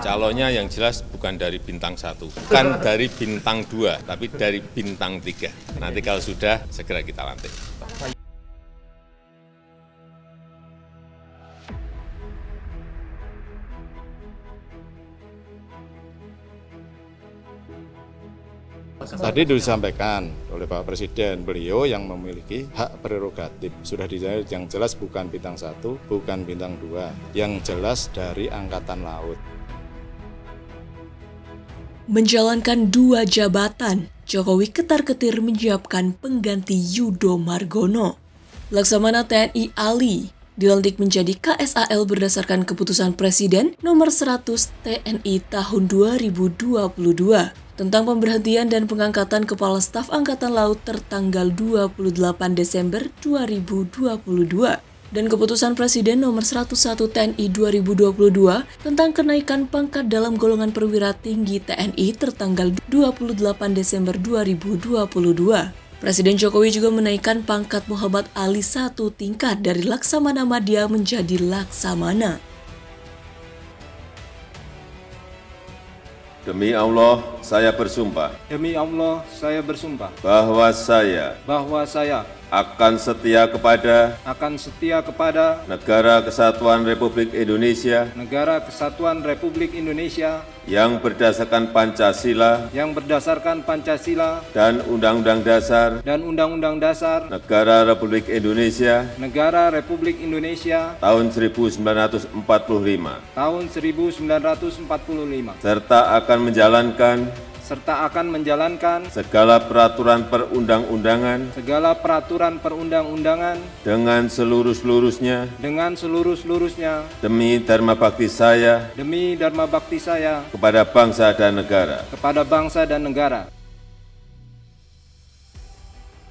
Calonnya yang jelas bukan dari bintang 1, bukan dari bintang 2, tapi dari bintang 3. Nanti kalau sudah, segera kita lantik. Tadi disampaikan oleh Pak Presiden, beliau yang memiliki hak prerogatif. Sudah dijawab, yang jelas bukan bintang 1, bukan bintang 2, yang jelas dari Angkatan Laut. Menjalankan 2 jabatan, Jokowi ketar-ketir menyiapkan pengganti Yudo Margono. Laksamana TNI Ali dilantik menjadi KSAL berdasarkan keputusan Presiden nomor 100 TNI tahun 2022 tentang pemberhentian dan pengangkatan Kepala Staf Angkatan Laut tertanggal 28 Desember 2022 dan keputusan Presiden nomor 101 TNI 2022 tentang kenaikan pangkat dalam golongan perwira tinggi TNI tertanggal 28 Desember 2022. Presiden Jokowi juga menaikkan pangkat Muhammad Ali 1 tingkat dari Laksamana Madya menjadi Laksamana. Demi Allah, saya bersumpah. Demi Allah, saya bersumpah Bahwa saya akan setia kepada Negara Kesatuan Republik Indonesia yang berdasarkan Pancasila dan Undang-Undang Dasar Negara Republik Indonesia tahun 1945 serta akan menjalankan segala peraturan perundang-undangan dengan seluruh-seluruhnya demi dharma bakti saya kepada bangsa dan negara.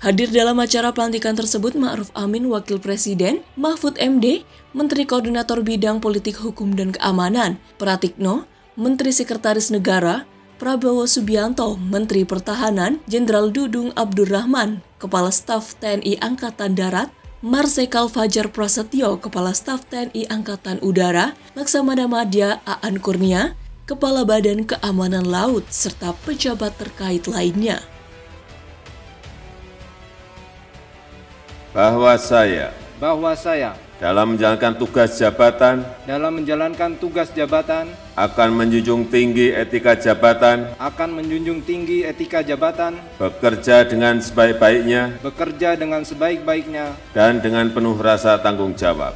Hadir dalam acara pelantikan tersebut Ma'ruf Amin, Wakil Presiden, Mahfud MD, Menteri Koordinator Bidang Politik Hukum dan Keamanan, Pratikno, Menteri Sekretaris Negara, Prabowo Subianto, Menteri Pertahanan, Jenderal Dudung Abdurrahman, Kepala Staf TNI Angkatan Darat, Marsikal Fajar Prasetyo, Kepala Staf TNI Angkatan Udara, Laksamana Madya Aan Kurnia, Kepala Badan Keamanan Laut, serta pejabat terkait lainnya. Bahwa saya dalam menjalankan tugas jabatan akan menjunjung tinggi etika jabatan, bekerja dengan sebaik-baiknya dan dengan penuh rasa tanggung jawab.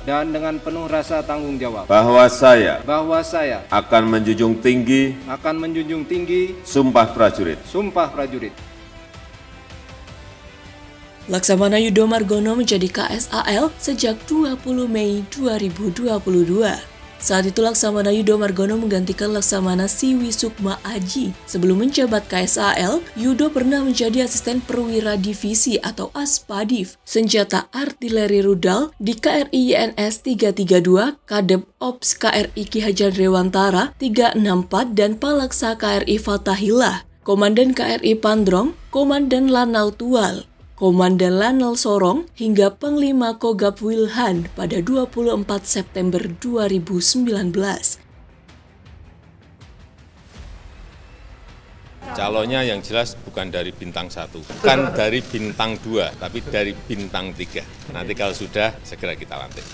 Bahwa saya akan menjunjung tinggi sumpah prajurit. Laksamana Yudo Margono menjadi KSAL sejak 20 Mei 2022. Saat itu Laksamana Yudo Margono menggantikan Laksamana Siwi Sukma Aji. Sebelum menjabat KSAL, Yudo pernah menjadi asisten perwira divisi atau Aspadif, senjata artileri rudal di KRI YNS 332, Kadep Ops KRI Ki Hajar Dewantara 364 dan Palaksa KRI Fatahillah, Komandan KRI Pandrong, Komandan Lanal Tual, Komandan Lanal Sorong, hingga Panglima Kogab Wilhan pada 24 September 2019. Calonnya yang jelas bukan dari bintang 1, bukan dari bintang 2, tapi dari bintang 3. Nanti kalau sudah, segera kita lantik.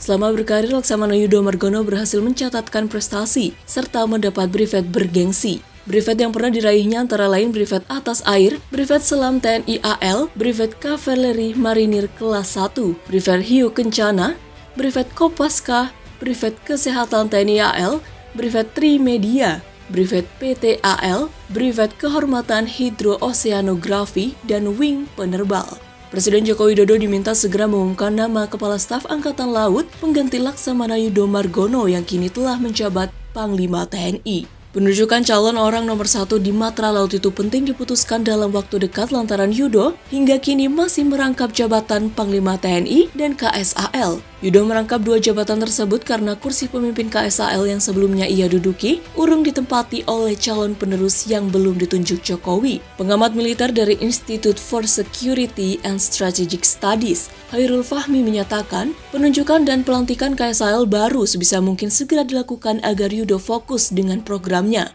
Selama berkarir, Laksamana Yudo Margono berhasil mencatatkan prestasi serta mendapat brevet bergengsi. Brevet yang pernah diraihnya antara lain brevet atas air, brevet selam TNI AL, brevet kavaleri marinir kelas 1, brevet hiu kencana, brevet kopaska, brevet kesehatan TNI AL, brevet trimedia, brevet PT AL, brevet kehormatan hidrooseanografi, dan wing penerbal. Presiden Joko Widodo diminta segera mengumumkan nama Kepala Staf Angkatan Laut pengganti Laksamana Yudo Margono yang kini telah menjabat Panglima TNI. Penunjukan calon orang nomor 1 di Matra Laut itu penting diputuskan dalam waktu dekat lantaran Yudo hingga kini masih merangkap jabatan Panglima TNI dan KSAL. Yudo merangkap dua jabatan tersebut karena kursi pemimpin KSAL yang sebelumnya ia duduki urung ditempati oleh calon penerus yang belum ditunjuk Jokowi. Pengamat militer dari Institute for Security and Strategic Studies, Hairul Fahmi menyatakan, penunjukan dan pelantikan KSAL baru sebisa mungkin segera dilakukan agar Yudo fokus dengan programnya.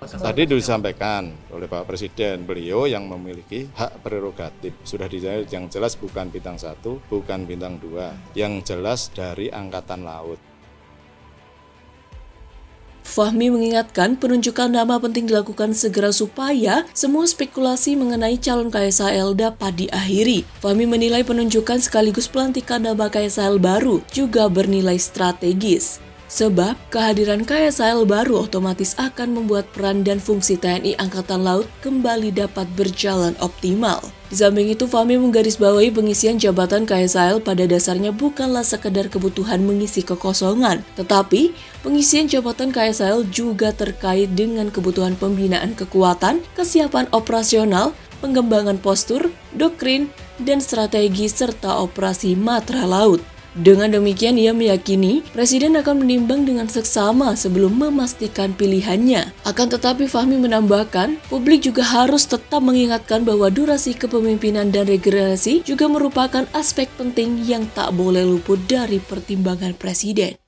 Tadi disampaikan oleh Pak Presiden, beliau yang memiliki hak prerogatif. Sudah dijawab yang jelas bukan bintang 1, bukan bintang 2, yang jelas dari Angkatan Laut. Fahmi mengingatkan penunjukan nama penting dilakukan segera supaya semua spekulasi mengenai calon KSAL dapat diakhiri. Fahmi menilai penunjukan sekaligus pelantikan nama KSAL baru juga bernilai strategis. Sebab kehadiran KSAL baru otomatis akan membuat peran dan fungsi TNI Angkatan Laut kembali dapat berjalan optimal. Di samping itu, Fahmi menggarisbawahi pengisian jabatan KSAL pada dasarnya bukanlah sekedar kebutuhan mengisi kekosongan, tetapi pengisian jabatan KSAL juga terkait dengan kebutuhan pembinaan kekuatan, kesiapan operasional, pengembangan postur, doktrin, dan strategi serta operasi matra laut. Dengan demikian, ia meyakini Presiden akan menimbang dengan seksama sebelum memastikan pilihannya. Akan tetapi, Fahmi menambahkan, publik juga harus tetap mengingatkan bahwa durasi kepemimpinan dan regenerasi juga merupakan aspek penting yang tak boleh luput dari pertimbangan Presiden.